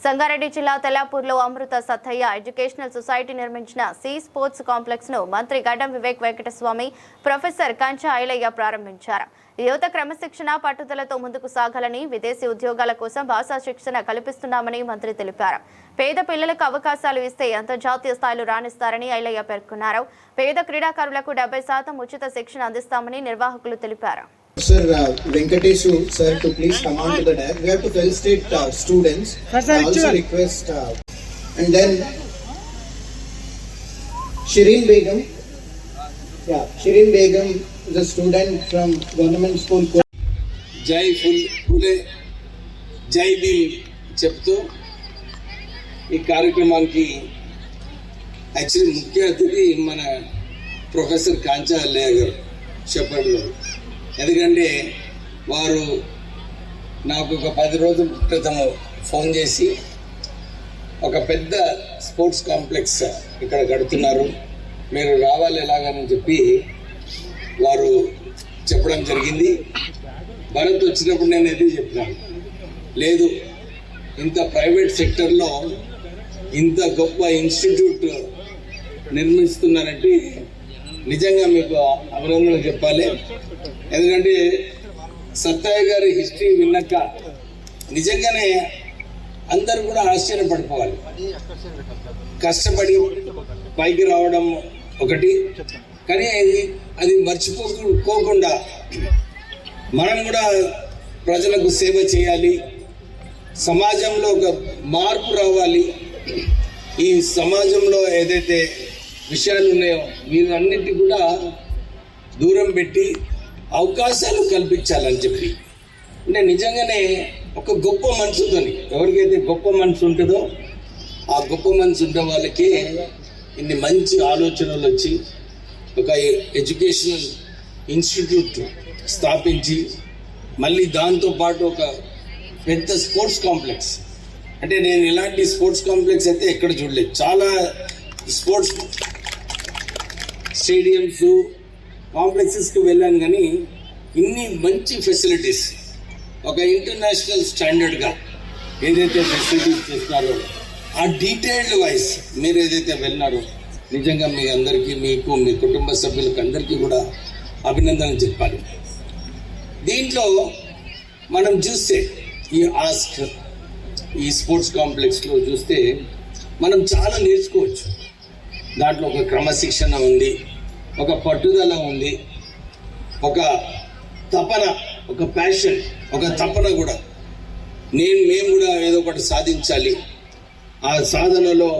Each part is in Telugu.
సంగారెడ్డి జిల్లా తెల్లాపూర్లో అమృత సత్తయ్య ఎడ్యుకేషనల్ సొసైటీ నిర్మించిన సి స్పోర్ట్స్ కాంప్లెక్స్ ను మంత్రి గడ్డం వివేక్ వెంకటస్వామి, ప్రొఫెసర్ కంచా ఐలయ్య ప్రారంభించారు. యువత క్రమశిక్షణ పట్టుదలతో ముందుకు సాగాలని, విదేశీ ఉద్యోగాల కోసం భాషా శిక్షణ కల్పిస్తున్నామని మంత్రి తెలిపారు. పేద పిల్లలకు అవకాశాలు ఇస్తే అంతర్జాతీయ స్థాయిలో రాణిస్తారని ఐలయ్య పేర్కొన్నారు. పేద క్రీడాకారులకు 70% ఉచిత శిక్షణ అందిస్తామని నిర్వాహకులు తెలిపారు. Sir, Venkateshu sir, to please come on to the dais. We have to felicitate students. I also request and then Shireen Begum. Yeah, Shireen Begum is a student from Government School. Jai Phule, Jai Bhim చెప్తూ ఈ కార్యక్రమానికి యాక్చువల్లీ ముఖ్య అతిథి మన ప్రొఫెసర్ కాంచా ఐలయ్య గారు షెపర్డ్ గారు. ఎందుకంటే వారు నాకు ఒక 10 రోజుల క్రితం ఫోన్ చేసి ఒక పెద్ద స్పోర్ట్స్ కాంప్లెక్స్ ఇక్కడ కడుతున్నారు, మీరు రావాలి ఎలాగని చెప్పి వారు చెప్పడం జరిగింది. భరత్ వచ్చినప్పుడు నేను ఎదురు చెప్పినాను, లేదు ఇంత ప్రైవేట్ సెక్టర్లో ఇంత గొప్ప ఇన్స్టిట్యూట్ నిర్మిస్తున్నారంటే నిజంగా మీకు అభినందనలు చెప్పాలి. ఎందుకంటే సత్తయ్య గారి హిస్టరీ విన్నాక నిజంగానే అందరూ కూడా ఆశ్చర్యపడిపోవాలి. కష్టపడి పైకి రావడం ఒకటి, కానీ అది మర్చిపోకుండా మనం కూడా ప్రజలకు సేవ చేయాలి, సమాజంలో ఒక మార్పు రావాలి. ఈ సమాజంలో ఏదైతే విషయాలు ఉన్నాయో వీరన్నిటి కూడా దూరం పెట్టి అవకాశాలు కల్పించాలని చెప్పి, అంటే నిజంగానే ఒక గొప్ప మనసుతోని ఎవరికైతే గొప్ప మనసు ఉంటుందో ఆ గొప్ప మనసు ఉండే వాళ్ళకి ఇన్ని మంచి ఆలోచనలు వచ్చి ఒక ఎడ్యుకేషనల్ ఇన్స్టిట్యూట్ స్థాపించి మళ్ళీ దాంతోపాటు ఒక పెద్ద స్పోర్ట్స్ కాంప్లెక్స్, అంటే నేను ఇలాంటి స్పోర్ట్స్ కాంప్లెక్స్ అయితే ఎక్కడ చూడలేదు. చాలా స్పోర్ట్స్ స్టేడియంస్ కాంప్లెక్సెస్కి వెళ్ళాను, కానీ ఇన్ని మంచి ఫెసిలిటీస్ ఒక ఇంటర్నేషనల్ స్టాండర్డ్గా ఏదైతే ఫెసిలిటీస్ చేస్తున్నారో ఆ డీటెయిల్డ్ వైజ్ మీరు ఏదైతే వెళ్ళినారో నిజంగా మీ అందరికీ, మీకు, మీ కుటుంబ సభ్యులకు అందరికీ కూడా అభినందనలు చెప్పాలి. దీంట్లో మనం చూస్తే ఈ స్పోర్ట్స్ కాంప్లెక్స్లో చూస్తే మనం చాలా నేర్చుకోవచ్చు. దాంట్లో ఒక క్రమశిక్షణ ఉంది, ఒక పట్టుదల ఉంది, ఒక తపన, ఒక ప్యాషన్, ఒక తపన కూడా మేము కూడా ఏదో ఒకటి సాధించాలి. ఆ సాధనలో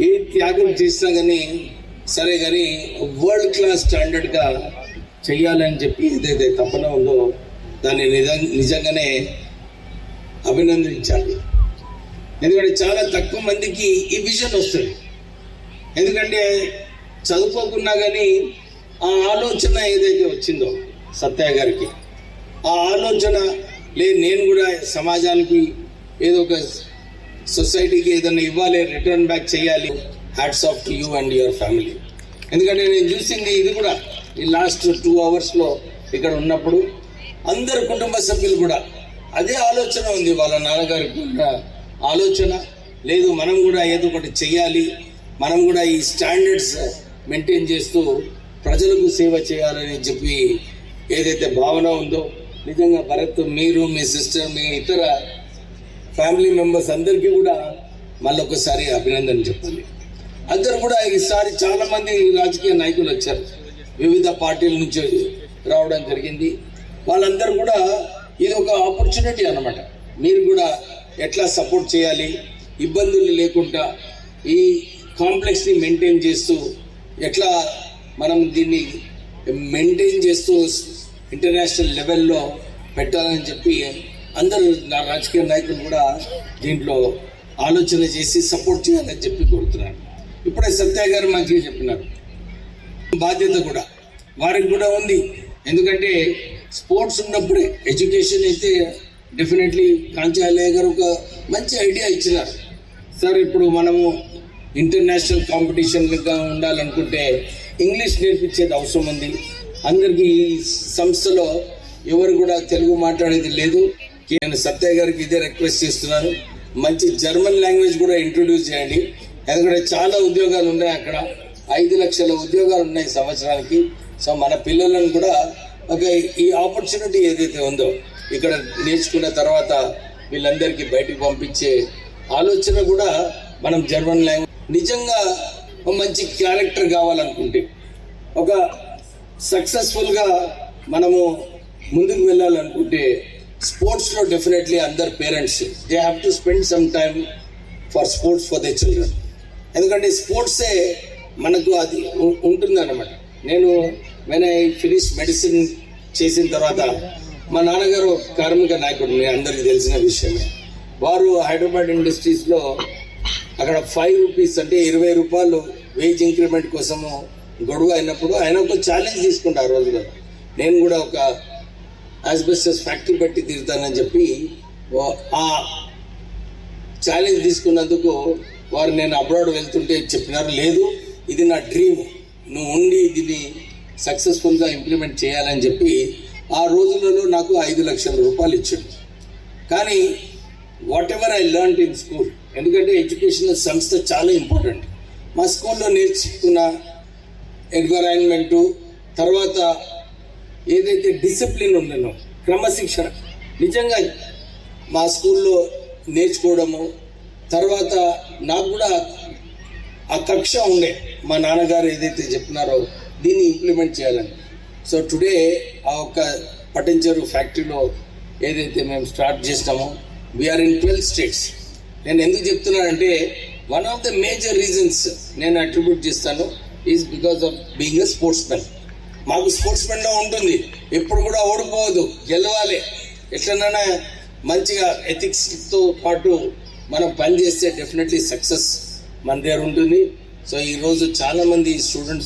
ఏ త్యాగం చేసినా కానీ సరే, కానీ వరల్డ్ క్లాస్ స్టాండర్డ్గా చెయ్యాలని చెప్పి ఏదైతే తపన ఉందో దాన్ని నిజంగానే అభినందించాలి. ఎందుకంటే చాలా తక్కువ మందికి ఈ విజన్ వస్తుంది. ఎందుకంటే చదువుకోకున్నా కానీ ఆ ఆలోచన ఏదైతే వచ్చిందో సత్తయ్య గారికి, ఆ ఆలోచన నేను కూడా సమాజానికి ఏదో ఒక సొసైటీకి ఏదైనా ఇవ్వాలి, రిటర్న్ బ్యాక్ చేయాలి. Hats off to you and your family. ఎందుకంటే నేను చూసింది ఇది కూడా ఈ లాస్ట్ 2 అవర్స్లో ఇక్కడ ఉన్నప్పుడు అందరు కుటుంబ సభ్యులు కూడా అదే ఆలోచన ఉంది. వాళ్ళ నాన్నగారికి ఆలోచన లేదు, మనం కూడా ఏదో ఒకటి చెయ్యాలి, మనం కూడా ఈ స్టాండర్డ్స్ మెయింటైన్ చేస్తూ ప్రజలకు సేవ చేయాలని చెప్పి ఏదైతే భావన ఉందో నిజంగా భరత్, మీరు, మీ సిస్టర్, మీ ఇతర ఫ్యామిలీ మెంబర్స్ అందరికీ కూడా మళ్ళొకసారి అభినందన చెప్పాలి. అందరూ కూడా ఈసారి చాలామంది రాజకీయ నాయకులు వచ్చారు, వివిధ పార్టీల నుంచి రావడం జరిగింది. వాళ్ళందరూ కూడా ఇది ఒక ఆపర్చునిటీ అన్నమాట. మీరు కూడా ఎట్లా సపోర్ట్ చేయాలి, ఇబ్బందులు లేకుండా ఈ కాంప్లెక్స్ని మెయింటైన్ చేస్తూ ఎట్లా మనం దీన్ని మెయింటైన్ చేస్తూ ఇంటర్నేషనల్ లెవెల్లో పెట్టాలని చెప్పి అందరూ నా రాజకీయ నాయకులు కూడా దీంట్లో ఆలోచన చేసి సపోర్ట్ చేయాలని చెప్పి కోరుతున్నాను. ఇప్పుడే సత్తయ్య గారు మంచిగా చెప్పినారు, బాధ్యత కూడా వారికి కూడా ఉంది. ఎందుకంటే స్పోర్ట్స్ ఉన్నప్పుడే ఎడ్యుకేషన్ అయితే డెఫినెట్లీ కాంచా ఐలయ్య గారు ఒక మంచి ఐడియా ఇచ్చినారు. సార్ ఇప్పుడు మనము ఇంటర్నేషనల్ కాంపిటీషన్గా ఉండాలనుకుంటే ఇంగ్లీష్ నేర్పించేది అవసరం ఉంది. అందరికీ ఈ సంస్థలో ఎవరు కూడా తెలుగు మాట్లాడేది లేదు. నేను సత్తయ్య గారికి ఇదే రిక్వెస్ట్ చేస్తున్నాను, మంచి జర్మన్ లాంగ్వేజ్ కూడా ఇంట్రొడ్యూస్ చేయండి. ఎందుకంటే చాలా ఉద్యోగాలు ఉన్నాయి అక్కడ, 5 లక్షల ఉద్యోగాలు ఉన్నాయి సంవత్సరానికి. సో మన పిల్లలను కూడా ఒక ఈ ఆపర్చునిటీ ఏదైతే ఉందో ఇక్కడ నేర్చుకున్న తర్వాత వీళ్ళందరికీ బయటికి పంపించే ఆలోచన కూడా మనం జర్మన్ లాంగ్వేజ్ నిజంగా ఒక మంచి క్యారెక్టర్ కావాలనుకుంటే, ఒక సక్సెస్ఫుల్గా మనము ముందుకు వెళ్ళాలనుకుంటే స్పోర్ట్స్లో డెఫినెట్లీ అందరు parents they have to spend some time for sports for the children. ఎందుకంటే స్పోర్ట్సే మనకు అది ఉంటుందన్నమాట. నేను వెన్ ఐ ఫినిష్ మెడిసిన్ చేసిన తర్వాత మా నాన్నగారు కార్మిక నాయకుడు, మీ అందరికీ తెలిసిన విషయమే. వారు హైదరాబాద్ ఇండస్ట్రీస్లో అక్కడ 5 రూపీస్ అంటే 20 రూపాయలు వేజ్ ఇంక్రిమెంట్ కోసము గొడవ అయినప్పుడు ఆయన ఒక ఛాలెంజ్ తీసుకుంటారు. ఆ రోజులో నేను కూడా ఒక ఆస్బెస్టస్ ఫ్యాక్టరీ పెట్టి తిరుగుతానని చెప్పి ఆ ఛాలెంజ్ తీసుకున్నందుకు వారు నేను అబ్రాడ్ వెళ్తుంటే చెప్పినారు, లేదు ఇది నా డ్రీమ్, నువ్వు ఉండి దీన్ని సక్సెస్ఫుల్గా ఇంప్లిమెంట్ చేయాలని చెప్పి ఆ రోజులలో నాకు 5 లక్షల రూపాయలు ఇచ్చాడు. కానీ what ever I learned in school, ఎందుకంటే ఎడ్యుకేషనల్ సంస్థ చాలా ఇంపార్టెంట్. మా స్కూల్లో నేర్చుకున్న ఎన్విరాన్మెంటు, తర్వాత ఏదైతే డిసిప్లిన్ ఉందనో క్రమశిక్షణ నిజంగా మా స్కూల్లో నేర్చుకోవడము, తర్వాత నాకు కూడా ఆ కక్ష ఉండే మా నాన్నగారు ఏదైతే చెప్పినారో దీన్ని ఇంప్లిమెంట్ చేయాలని. సో టుడే ఆ ఒక్క పటంచెరు ఫ్యాక్టరీలో ఏదైతే మేము స్టార్ట్ చేసినామో వీఆర్ ఇన్ 12 స్టేట్స్. నేను ఎందుకు చెప్తున్నానంటే one of the major reasons నేను అట్రిబ్యూట్ చేస్తాను is because of being a sports man. మాకు స్పోర్ట్స్ మ్యాన్లో ఉంటుంది, ఎప్పుడు కూడా ఓడిపోవద్దు, గెలవాలి, ఎట్లనైనా మంచిగా ఎథిక్స్తో పాటు మనం పనిచేస్తే డెఫినెట్లీ సక్సెస్ మన దగ్గర ఉంటుంది. సో ఈరోజు చాలామంది స్టూడెంట్స్